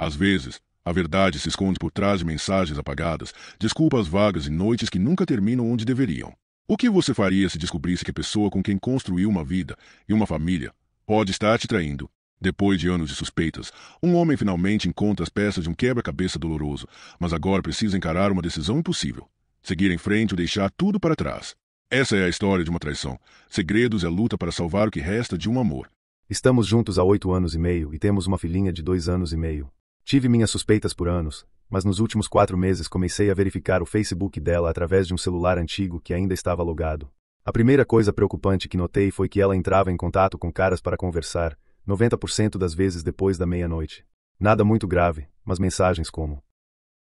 Às vezes, a verdade se esconde por trás de mensagens apagadas, desculpas vagas e noites que nunca terminam onde deveriam. O que você faria se descobrisse que a pessoa com quem construiu uma vida e uma família pode estar te traindo? Depois de anos de suspeitas, um homem finalmente encontra as peças de um quebra-cabeça doloroso, mas agora precisa encarar uma decisão impossível: seguir em frente ou deixar tudo para trás. Essa é a história de uma traição. Segredos é a luta para salvar o que resta de um amor. Estamos juntos há 8 anos e meio e temos uma filhinha de 2 anos e meio. Tive minhas suspeitas por anos, mas nos últimos 4 meses comecei a verificar o Facebook dela através de um celular antigo que ainda estava logado. A primeira coisa preocupante que notei foi que ela entrava em contato com caras para conversar, 90% das vezes depois da meia-noite. Nada muito grave, mas mensagens como: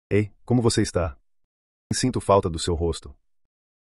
"Ei, como você está? Sinto falta do seu rosto.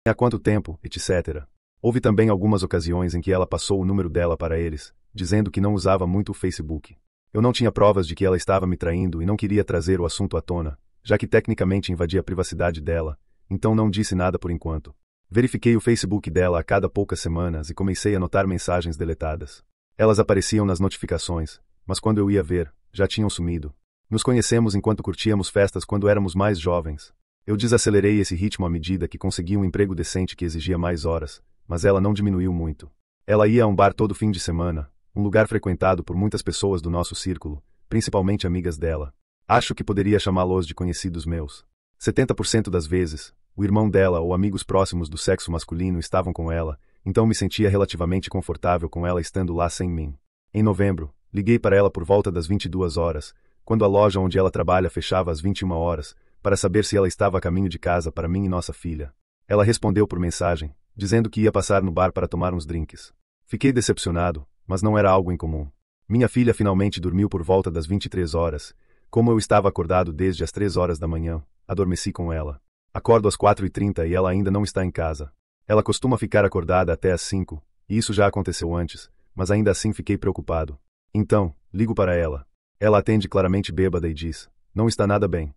Há quanto tempo, etc." Houve também algumas ocasiões em que ela passou o número dela para eles, dizendo que não usava muito o Facebook. Eu não tinha provas de que ela estava me traindo e não queria trazer o assunto à tona, já que tecnicamente invadia a privacidade dela, então não disse nada por enquanto. Verifiquei o Facebook dela a cada poucas semanas e comecei a notar mensagens deletadas. Elas apareciam nas notificações, mas quando eu ia ver, já tinham sumido. Nos conhecemos enquanto curtíamos festas quando éramos mais jovens. Eu desacelerei esse ritmo à medida que consegui um emprego decente que exigia mais horas, mas ela não diminuiu muito. Ela ia a um bar todo fim de semana, um lugar frequentado por muitas pessoas do nosso círculo, principalmente amigas dela. Acho que poderia chamá-los de conhecidos meus. 70% das vezes, o irmão dela ou amigos próximos do sexo masculino estavam com ela, então me sentia relativamente confortável com ela estando lá sem mim. Em novembro, liguei para ela por volta das 22 horas, quando a loja onde ela trabalha fechava às 21 horas, para saber se ela estava a caminho de casa para mim e nossa filha. Ela respondeu por mensagem, dizendo que ia passar no bar para tomar uns drinks. Fiquei decepcionado, mas não era algo incomum. Minha filha finalmente dormiu por volta das 23 horas. Como eu estava acordado desde as 3 horas da manhã, adormeci com ela. Acordo às 4h30 e ela ainda não está em casa. Ela costuma ficar acordada até às 5, e isso já aconteceu antes, mas ainda assim fiquei preocupado. Então, ligo para ela. Ela atende claramente bêbada e diz: "Não está nada bem."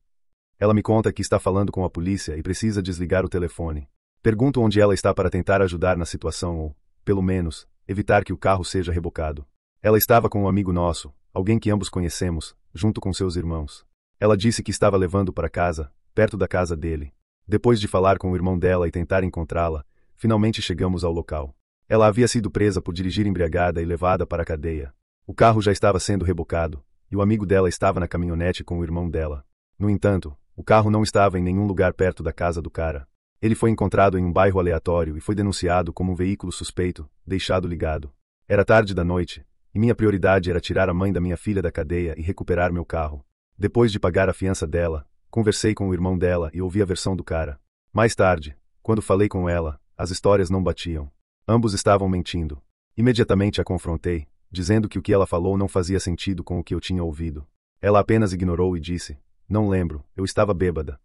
Ela me conta que está falando com a polícia e precisa desligar o telefone. Pergunto onde ela está para tentar ajudar na situação ou, pelo menos, evitar que o carro seja rebocado. Ela estava com um amigo nosso, alguém que ambos conhecemos, junto com seus irmãos. Ela disse que estava levando para casa, perto da casa dele. Depois de falar com o irmão dela e tentar encontrá-la, finalmente chegamos ao local. Ela havia sido presa por dirigir embriagada e levada para a cadeia. O carro já estava sendo rebocado, e o amigo dela estava na caminhonete com o irmão dela. No entanto, o carro não estava em nenhum lugar perto da casa do cara. Ele foi encontrado em um bairro aleatório e foi denunciado como um veículo suspeito, deixado ligado. Era tarde da noite, e minha prioridade era tirar a mãe da minha filha da cadeia e recuperar meu carro. Depois de pagar a fiança dela, conversei com o irmão dela e ouvi a versão do cara. Mais tarde, quando falei com ela, as histórias não batiam. Ambos estavam mentindo. Imediatamente a confrontei, dizendo que o que ela falou não fazia sentido com o que eu tinha ouvido. Ela apenas ignorou e disse: "Não lembro, eu estava bêbada."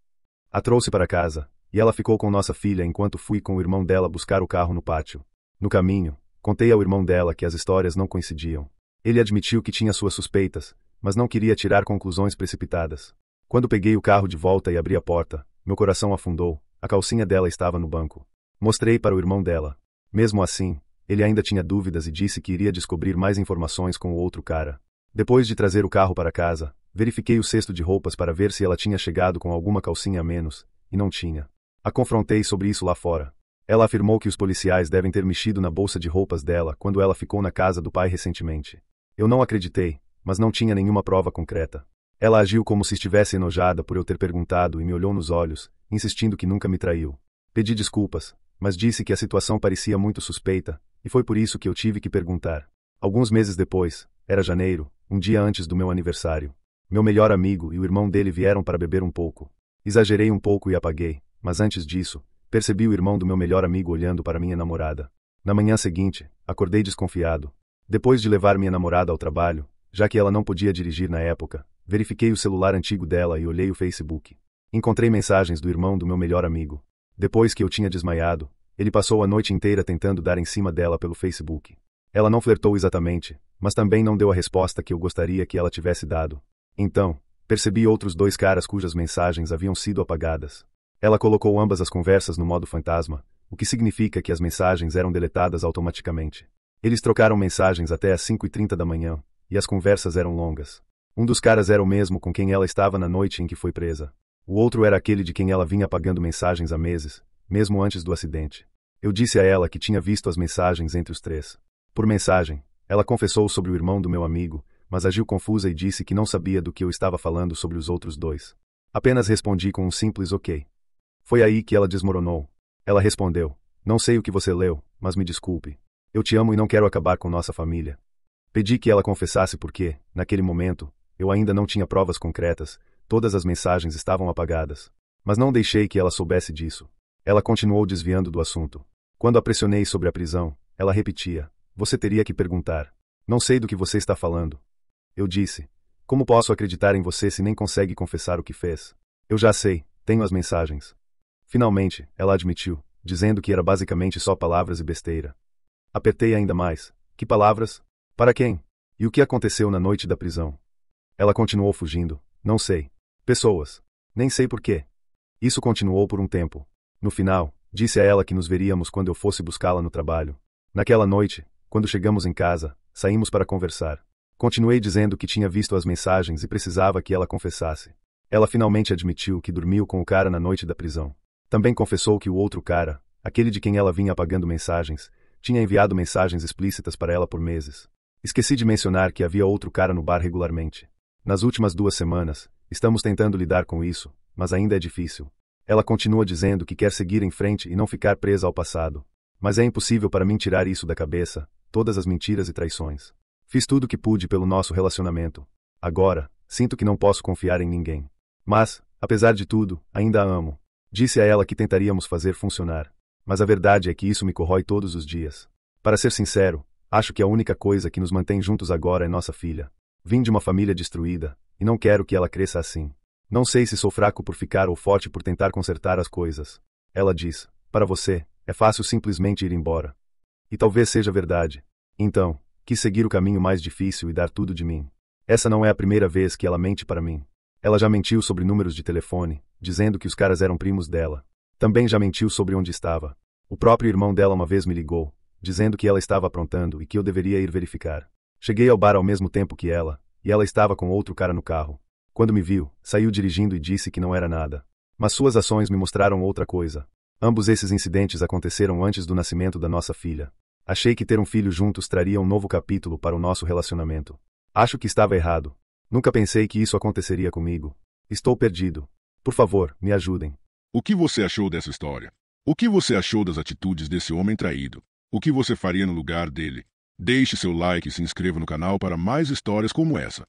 A trouxe para casa, e ela ficou com nossa filha enquanto fui com o irmão dela buscar o carro no pátio. No caminho, contei ao irmão dela que as histórias não coincidiam. Ele admitiu que tinha suas suspeitas, mas não queria tirar conclusões precipitadas. Quando peguei o carro de volta e abri a porta, meu coração afundou, a calcinha dela estava no banco. Mostrei para o irmão dela. Mesmo assim, ele ainda tinha dúvidas e disse que iria descobrir mais informações com o outro cara. Depois de trazer o carro para casa, verifiquei o cesto de roupas para ver se ela tinha chegado com alguma calcinha a menos, e não tinha. A confrontei sobre isso lá fora. Ela afirmou que os policiais devem ter mexido na bolsa de roupas dela quando ela ficou na casa do pai recentemente. Eu não acreditei, mas não tinha nenhuma prova concreta. Ela agiu como se estivesse enojada por eu ter perguntado e me olhou nos olhos, insistindo que nunca me traiu. Pedi desculpas, mas disse que a situação parecia muito suspeita, e foi por isso que eu tive que perguntar. Alguns meses depois, era janeiro, um dia antes do meu aniversário. Meu melhor amigo e o irmão dele vieram para beber um pouco. Exagerei um pouco e apaguei, mas antes disso, percebi o irmão do meu melhor amigo olhando para minha namorada. Na manhã seguinte, acordei desconfiado. Depois de levar minha namorada ao trabalho, já que ela não podia dirigir na época, verifiquei o celular antigo dela e olhei o Facebook. Encontrei mensagens do irmão do meu melhor amigo. Depois que eu tinha desmaiado, ele passou a noite inteira tentando dar em cima dela pelo Facebook. Ela não flertou exatamente, mas também não deu a resposta que eu gostaria que ela tivesse dado. Então, percebi outros 2 caras cujas mensagens haviam sido apagadas. Ela colocou ambas as conversas no modo fantasma, o que significa que as mensagens eram deletadas automaticamente. Eles trocaram mensagens até às 5h30 da manhã, e as conversas eram longas. Um dos caras era o mesmo com quem ela estava na noite em que foi presa. O outro era aquele de quem ela vinha apagando mensagens há meses, mesmo antes do acidente. Eu disse a ela que tinha visto as mensagens entre os três. Por mensagem, ela confessou sobre o irmão do meu amigo, mas agiu confusa e disse que não sabia do que eu estava falando sobre os outros dois. Apenas respondi com um simples ok. Foi aí que ela desmoronou. Ela respondeu: não sei o que você leu, mas me desculpe. Eu te amo e não quero acabar com nossa família. Pedi que ela confessasse porque, naquele momento, eu ainda não tinha provas concretas, todas as mensagens estavam apagadas. Mas não deixei que ela soubesse disso. Ela continuou desviando do assunto. Quando a pressionei sobre a prisão, ela repetia: você teria que perguntar. Não sei do que você está falando. Eu disse: como posso acreditar em você se nem consegue confessar o que fez? Eu já sei, tenho as mensagens. Finalmente, ela admitiu, dizendo que era basicamente só palavras e besteira. Apertei ainda mais. Que palavras? Para quem? E o que aconteceu na noite da prisão? Ela continuou fugindo. Não sei. Pessoas. Nem sei por quê. Isso continuou por um tempo. No final, disse a ela que nos veríamos quando eu fosse buscá-la no trabalho. Naquela noite, quando chegamos em casa, saímos para conversar. Continuei dizendo que tinha visto as mensagens e precisava que ela confessasse. Ela finalmente admitiu que dormiu com o cara na noite da prisão. Também confessou que o outro cara, aquele de quem ela vinha apagando mensagens, tinha enviado mensagens explícitas para ela por meses. Esqueci de mencionar que havia outro cara no bar regularmente. Nas últimas 2 semanas, estamos tentando lidar com isso, mas ainda é difícil. Ela continua dizendo que quer seguir em frente e não ficar presa ao passado. Mas é impossível para mim tirar isso da cabeça, todas as mentiras e traições. Fiz tudo o que pude pelo nosso relacionamento. Agora, sinto que não posso confiar em ninguém. Mas, apesar de tudo, ainda a amo. Disse a ela que tentaríamos fazer funcionar. Mas a verdade é que isso me corrói todos os dias. Para ser sincero, acho que a única coisa que nos mantém juntos agora é nossa filha. Vim de uma família destruída, e não quero que ela cresça assim. Não sei se sou fraco por ficar ou forte por tentar consertar as coisas. Ela diz: para você, é fácil simplesmente ir embora. E talvez seja verdade. Então, quis seguir o caminho mais difícil e dar tudo de mim. Essa não é a primeira vez que ela mente para mim. Ela já mentiu sobre números de telefone, dizendo que os caras eram primos dela. Também já mentiu sobre onde estava. O próprio irmão dela uma vez me ligou, dizendo que ela estava aprontando e que eu deveria ir verificar. Cheguei ao bar ao mesmo tempo que ela, e ela estava com outro cara no carro. Quando me viu, saiu dirigindo e disse que não era nada. Mas suas ações me mostraram outra coisa. Ambos esses incidentes aconteceram antes do nascimento da nossa filha. Achei que ter um filho juntos traria um novo capítulo para o nosso relacionamento. Acho que estava errado. Nunca pensei que isso aconteceria comigo. Estou perdido. Por favor, me ajudem. O que você achou dessa história? O que você achou das atitudes desse homem traído? O que você faria no lugar dele? Deixe seu like e se inscreva no canal para mais histórias como essa.